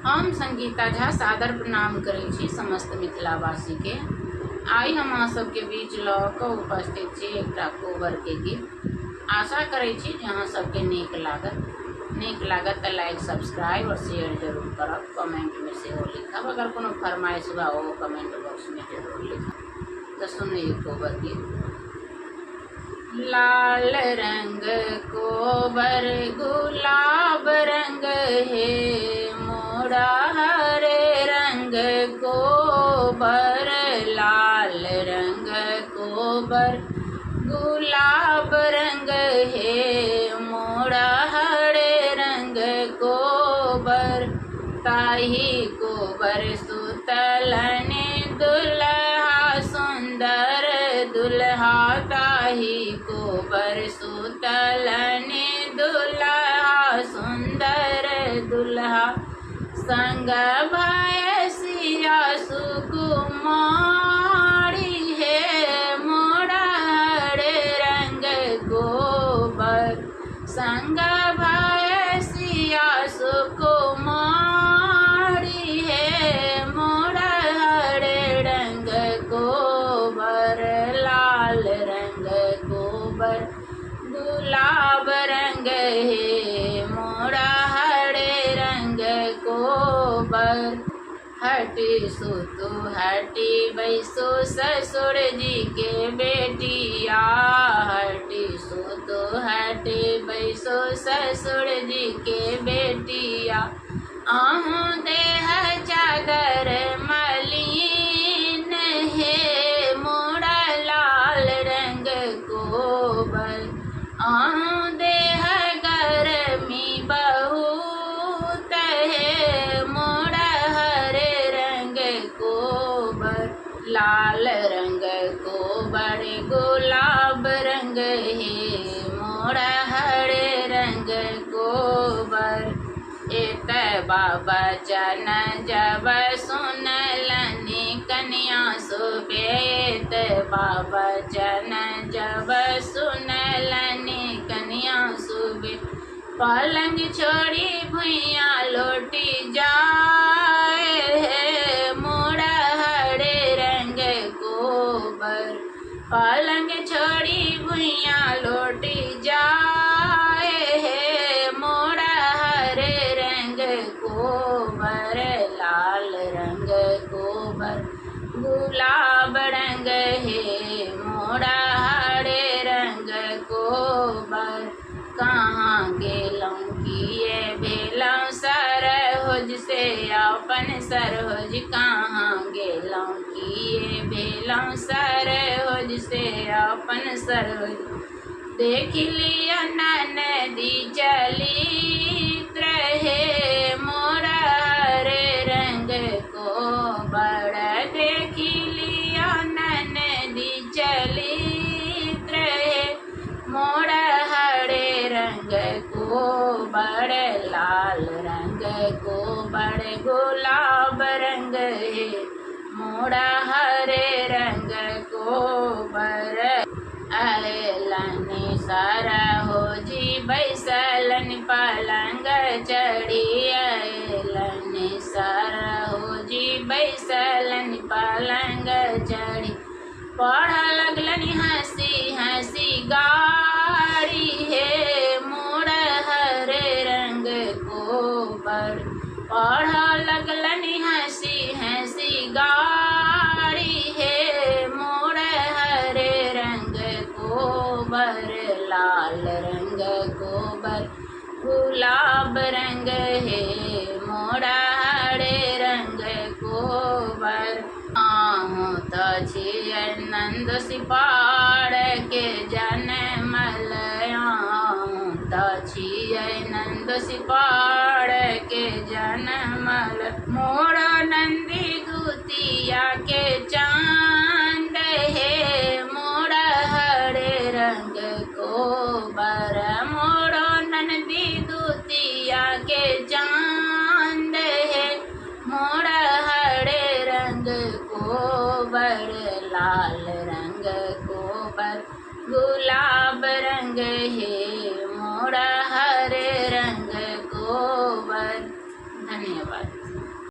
हम संगीता झा सादर प्रणाम करै छी समस्त मिथिलावासी के। आई हम अहाँ सबके बीच लऽ कऽ उपस्थित छी एकटा कोबर के गीत। आशा करै छी जे अहाँ सबके नीक लागत तऽ लाइक सब्सक्राइब और शेयर जरूर करब। कमेंट में सेहो लिखब, अगर कोनो फरमाइश हुआ वो कमेंट बॉक्स में जरूर लिखब। तो सुनिए कोबर गीत। लाल रंग कोबर गुलाब रंग है मोरा, हरे रंग कोबर लाल रंग कोबर गुलाब रंग है मोरा, हरे रंग कोबर ताही कोबर सुतलने दुल्हा सुंदर दुल्हा, ताही कोबर सुतलने दुल्हा सुंदर दुल्हा, संग भय सिया सुकुमारी है मोरा, हरे रंग कोबर संग भय सिया सुकुमारी है मोरा, हरे रंग कोबर लाल रंग कोबर गुलाब रंग है मोरा, हरे रंग कोबर। हटी सुतु हटी बैसो ससुर जी के बेटिया, हटी सुतु हटी बैसो ससुर जी के बेटिया, आहूँ देह चादर मलिन है मोरा लाल रंग कोबर, आहूँ देह गर्मी बहुत है मोरा, हरे रंग कोबर लाल रंग कोबर गुलाब रंग है मोरा, हरे रंग कोबर। एत बाबा जन जब सुनलनि कन्या सुबेत, बाबा जन जब सुनलनि कन्या सुबे, पलंग छोड़ी भुइया लौटी जाए है मोरा, हरे रंग कोबर पलंग छोड़ी भुइया लौटी जाए है मोरा, हरे रंग कोबर लाल रंग कोबर गुलाब रंग है मोरा, हरे रंग कोबर। कहाँ गेलौं किए भेलौं सरहोज से अपन सरहोज, कहाँ गेलौं किए भेलौं सरहोज से अपन सरहोज, देख लिया ननदी चलित्र है मोरा, हरे रंग कोबर देख लिया ननदी चलित्र है मोरा, हरे रंग कोबर लाल रंग कोबर गुलाब रंग है मोरा, हरे रंग कोबर। अयलनि सरहोजी बैसलन पलंग चढ़ी, अयलनि सरहोजी बैसलन पलंग चढ़ी, पढ़ लगलनि हंसी हंसी गारी है मोरा, हरे रंग कोबर पढ़ लगलनि हंसी हंसी गारी है मोरा, हरे रंग कोबर लाल रंग कोबर गुलाब रंग है मोरा, हरे रंग कोबर। आहूँ तऽ छियै नंद सिपार के जनमल, आहूँ तऽ छियै नंद सिपार के जनमल, मोर नंदी दूतिया के चांद है मोरा, हरे रंग कोबर मोर नंदी दूतिया के चांद है मोरा, हरे रंग कोबर लाल रंग कोबर गुलाब रंग है मोरा, हरे रंग कोबर। धन्यवाद।